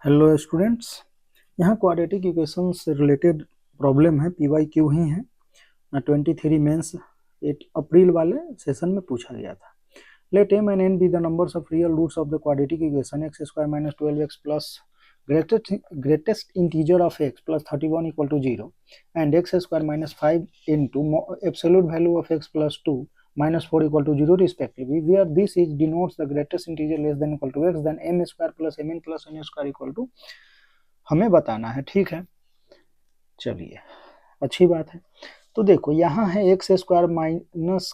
Hello students, यहाँ quadratic equation से related problem है, PYQ ही है। 23 मेंस 8 अप्रैल वाले सेशन में पूछा गया था। Let m and n be the numbers of real roots of the quadratic equation x square minus 12x plus greatest integer of x plus 31 equal to 0 and x square minus 5 into absolute value of x plus 2 minus 4 equal to 0 respectively, where this is denotes the greatest integer less than equal to x, then m square plus mn plus n square equal to हमें बताना है। ठीक है, चलिए अच्छी बात है। तो देखो यहाँ है एक्स स्क्वायर माइनस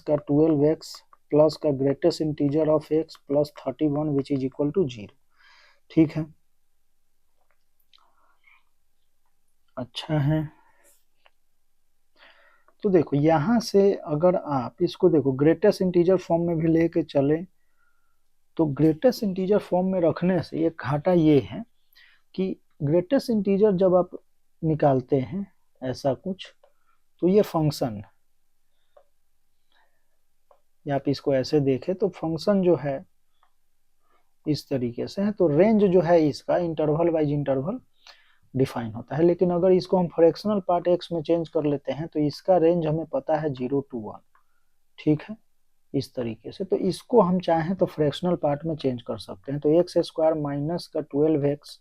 का 12x प्लस का greatest integer of x plus 31 which is equal to 0। ठीक है, अच्छा है। तो देखो यहाँ से अगर आप इसको देखो ग्रेटेस्ट इंटीजर फॉर्म में भी लेके चले तो ग्रेटेस्ट इंटीजर फॉर्म में रखने से एक घाटा ये है कि ग्रेटेस्ट इंटीजर जब आप निकालते हैं ऐसा कुछ, तो ये फंक्शन, या आप इसको ऐसे देखें तो फंक्शन जो है इस तरीके से है, तो रेंज जो है इसका इंटरवल वाइज इंटरवल डिफाइन होता है। लेकिन अगर इसको हम फ्रैक्शनल पार्ट x में चेंज कर लेते हैं तो इसका रेंज हमें पता है 0 to 1। ठीक है, इस तरीके से। तो इसको हम चाहें तो फ्रैक्शनल पार्ट में चेंज कर सकते हैं। तो एक्स स्क्वायर माइनस का 12x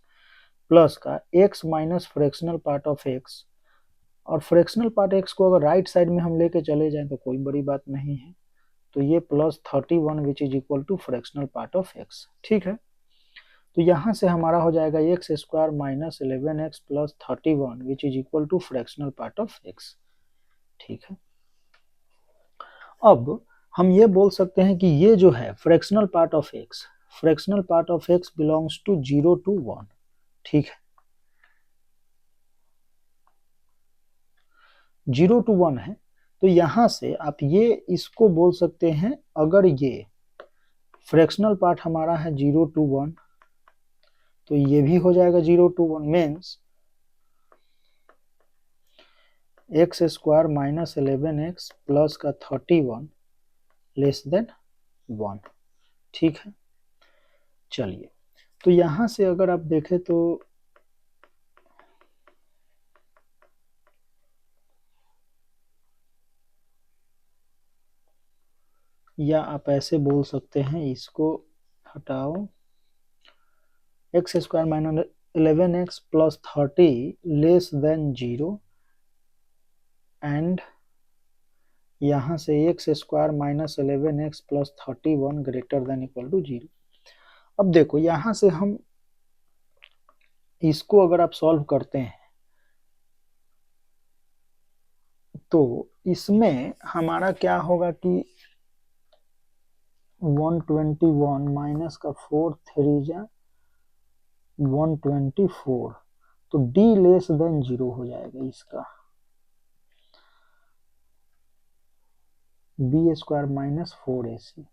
प्लस का x minus fractional part of x, और फ्रैक्शनल पार्ट x को अगर राइट साइड में हम लेके चले जाएं तो कोई बड़ी बात नहीं है, तो ये plus 31 which is equal to fractional part of x। ठीक है, तो यहाँ से हमारा हो जाएगा x square minus 11x plus 31 which is equal to fractional part of x। ठीक है, अब हम ये बोल सकते हैं कि ये जो है fractional part of x belongs to 0 to 1। ठीक है, 0 to 1 है, तो यहां से आप ये इसको बोल सकते हैं, अगर ये फ्रैक्शनल पार्ट हमारा है 0 to 1 तो ये भी हो जाएगा 0 to 1, means x square minus 11x plus का 31 लेस देन 1। ठीक है, चलिए तो यहां से अगर आप देखें तो या आप ऐसे बोल सकते हैं, इसको हटाओ, x square minus 11x plus 30 less than 0 and यहाँ से x square minus 11x plus 31 greater than equal to 0। अब देखो यहाँ से हम इसको अगर आप सॉल्व करते हैं तो इसमें हमारा क्या होगा कि 121 माइनस का 4 3 जा 124, तो d लेस देन 0 हो जाएगा इसका, B square minus 4ac।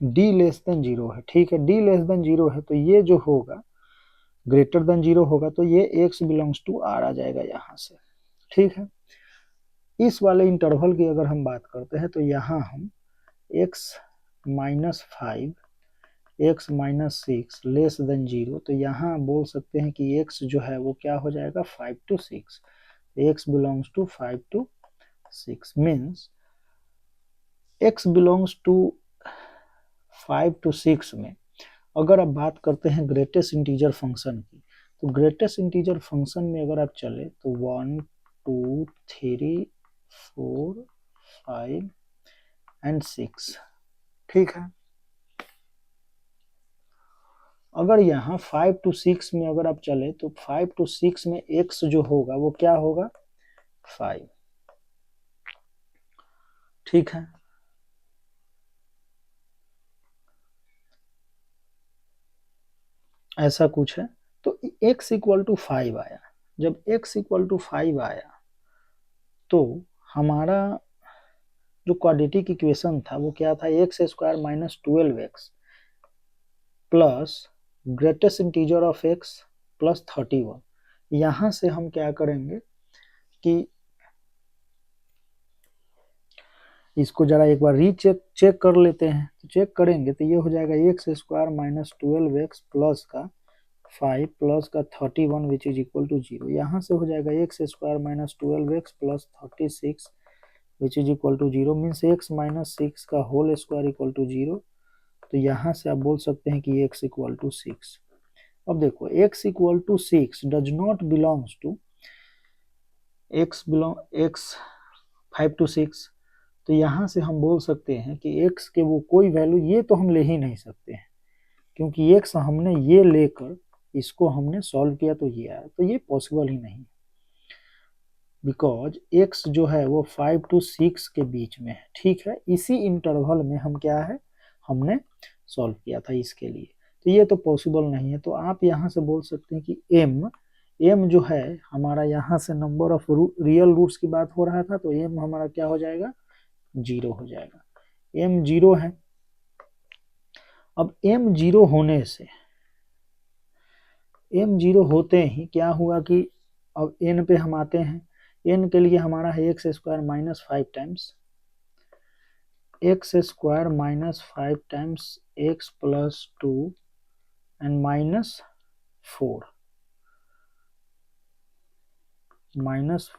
d less than 0 है। ठीक है, d लेस देन 0 है, तो ये जो होगा ग्रेटर देन 0 होगा, तो ये x बिलोंग्स टू r आ जाएगा यहाँ से। ठीक है, इस वाले इंटरवल की अगर हम बात करते हैं तो यहाँ हम x minus 5 x minus 6 less than 0, तो यहाँ बोल सकते हैं कि x जो है वो क्या हो जाएगा 5 to 6, x belongs to 5 to 6 means x belongs to 5 to 6 में अगर आप बात करते हैं ग्रेटेस्ट इंटीजर फंक्शन की, तो ग्रेटेस्ट इंटीजर फंक्शन में अगर आप चले तो 1 2 3 4 5 एंड 6। ठीक है, अगर यहाँ 5 to 6 में अगर आप चले तो 5 to 6 में x जो होगा वो क्या होगा 5। ठीक है, ऐसा कुछ है। तो x इक्वल टू 5 आया, जब x इक्वल टू 5 आया तो हमारा जो क्वाड्रेटिक इक्वेशन था वो क्या था, x square minus 12x plus greatest integer of x plus 31। यहाँ से हम क्या करेंगे कि इसको जरा एक बार चेक कर लेते हैं। तो चेक करेंगे तो ये हो जाएगा x square minus 12x plus का 5 प्लस का 31 विच इज इक्वल टू 0। यहाँ से हो जाएगा x square minus 12x plus 36 which is equal to 0 means x minus 6 का होल स्क्वायर इक्वल टू 0। तो यहाँ से आप बोल सकते हैं कि x इक्वल टू 6। अब देखो x equal to 6 does not belongs to x 5 to 6। तो यहाँ से हम बोल सकते हैं कि x के वो कोई वैल्यू ये तो हम ले ही नहीं सकते हैं, क्योंकि x हमने ये लेकर इसको हमने सॉल्व किया तो ये आया, तो ये पॉसिबल ही नहीं, बिकॉज x जो है वो 5 to 6 के बीच में है। ठीक है, इसी इंटरवल में हम क्या है हमने सॉल्व किया था इसके लिए, तो ये तो पॉसिबल नहीं है। तो आप यहाँ से बोल सकते हैं कि m जो है हमारा यहाँ से नंबर ऑफ रियल रूट्स की बात हो रहा था, तो m हमारा क्या हो जाएगा 0 हो जाएगा। m 0 है। अब m 0 होने से m 0 होते ही क्या हुआ कि अब n पे हम आते हैं। n के लिए हमारा है x square minus 5 times x square minus 5 times x plus 2 and minus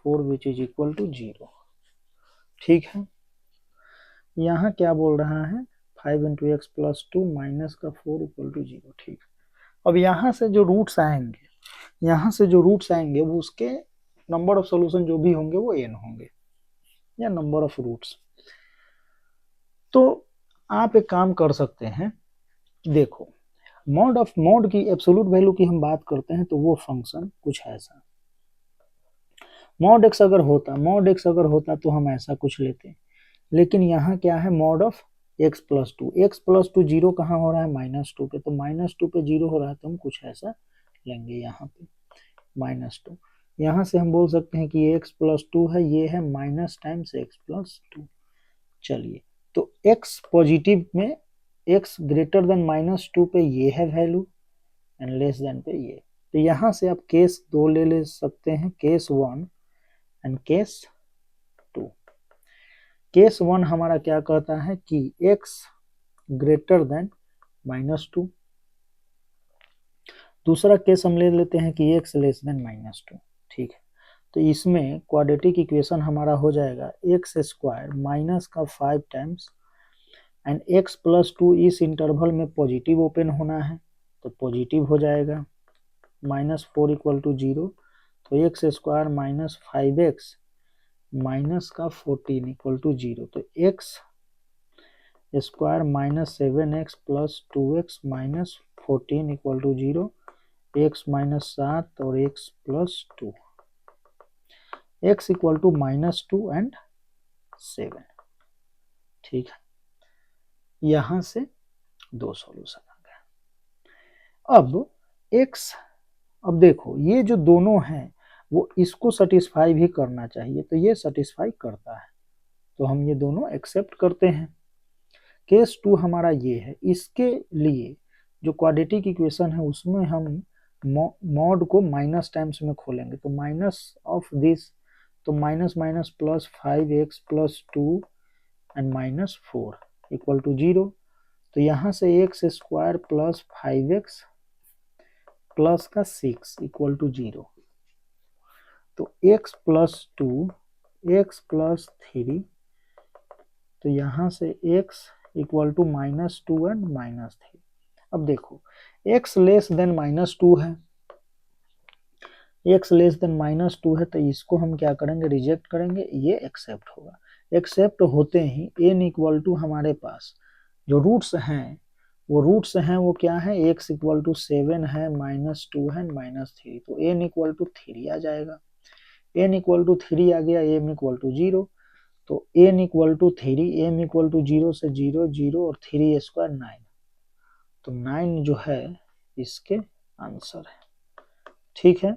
4 which is equal to 0। ठीक है, यहाँ क्या बोल रहा है 5 इंटू एक्स प्लस 2 माइनस का 4 इक्वल टू 0। ठीक, अब यहाँ से जो रूट्स आएंगे वो उसके नंबर ऑफ सॉल्यूशन जो भी होंगे वो n होंगे या नंबर ऑफ रूट्स। तो आप एक काम कर सकते हैं, देखो मॉड की एब्सोल्यूट वैल्यू की हम बात करते हैं तो वो फंक्शन कुछ ऐसा, मॉड x अगर होता तो हम ऐसा कुछ लेते, लेकिन यहाँ क्या है mod of x plus 2 zero कहाँ हो रहा है -2 पे, तो -2 पे 0 हो रहा है तो हम कुछ ऐसा लेंगे यहाँ पे -2। यहाँ से हम बोल सकते हैं कि x प्लस 2 है, ये है माइनस टाइम्स x प्लस 2। चलिए, तो x पॉजिटिव में x ग्रेटर देन -2 पे ये है वैल्यू एंड लेस देन पे ये, तो यहाँ से आप केस 2 ले सकते हैं, केस 1 एंड केस 2। केस 1 हमारा क्या कहता है कि x ग्रेटर देन -2। दूसरा केस हम ले लेते हैं कि x लेस देन -2। ठीक है, तो इसमें क्वाड्रेटिक इक्वेशन हमारा हो जाएगा एक्स स्क्वायर माइनस का 5 टाइम्स एंड x प्लस 2 इस इंटरवल में पॉजिटिव ओपन होना है तो पॉजिटिव हो जाएगा -4 इक्वल टू 0। तो x square minus 5x minus का 14 इक्वल टू 0। तो x स्क्वायर minus 7x plus 2x minus 14 equal to 0, x minus 7 और x plus 2, x equal to -2 and 7। ठीक है, यहां से 2 सॉल्यूशन आ गया। अब देखो ये जो दोनों हैं वो इसको सेटिस्फाई भी करना चाहिए, तो ये सेटिस्फाई करता है तो हम ये दोनों एक्सेप्ट करते हैं। केस 2 हमारा ये है, इसके लिए जो क्वाड्रेटिक इक्वेशन है उसमें हम मॉड को माइनस टाइम्स में खोलेंगे, तो माइनस ऑफ दिस, तो minus minus plus 5x plus 2 and -4 equal to 0। तो यहाँ से x square plus 5x plus का 6 इक्वल टू 0। तो x प्लस 2 x प्लस 3, तो यहाँ से x इक्वल टू -2 एंड -3। अब देखो x लेस देन -2 है, x लेस देन -2 है, तो इसको हम क्या करेंगे रिजेक्ट करेंगे, ये एक्सेप्ट होगा। एक्सेप्ट होते ही n इक्वल टू हमारे पास जो रूट्स हैं वो क्या है, x इक्वल टू 7 है, -2 है, -3, तो n इक्वल टू 3 आ जाएगा। n इक्वल टू 3 आ गया, m इक्वल टू 0, तो n equal to 3, m equal to 0 से 0 0 और 3 स्क्वायर 9, तो 9 जो है इसके आंसर है। ठीक है,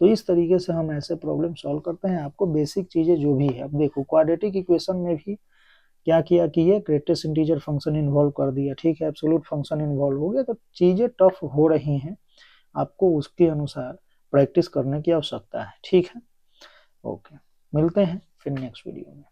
तो इस तरीके से हम ऐसे प्रॉब्लम सॉल्व करते हैं। आपको बेसिक चीजें जो भी है, अब देखो क्वाड्रेटिक इक्वेशन में भी क्या किया कि ये ग्रेटेस्ट इंटीजर फंक्शन इन्वॉल्व कर दिया। ठीक है, एब्सोल्यूट फंक्शन इन्वॉल्व हो गया, तो चीजें टफ हो रही हैं, आपको उसके अनुसार प्रैक्टिस करने की आवश्यकता है। ठीक है, ओके, मिलते हैं फिर नेक्स्ट वीडियो में।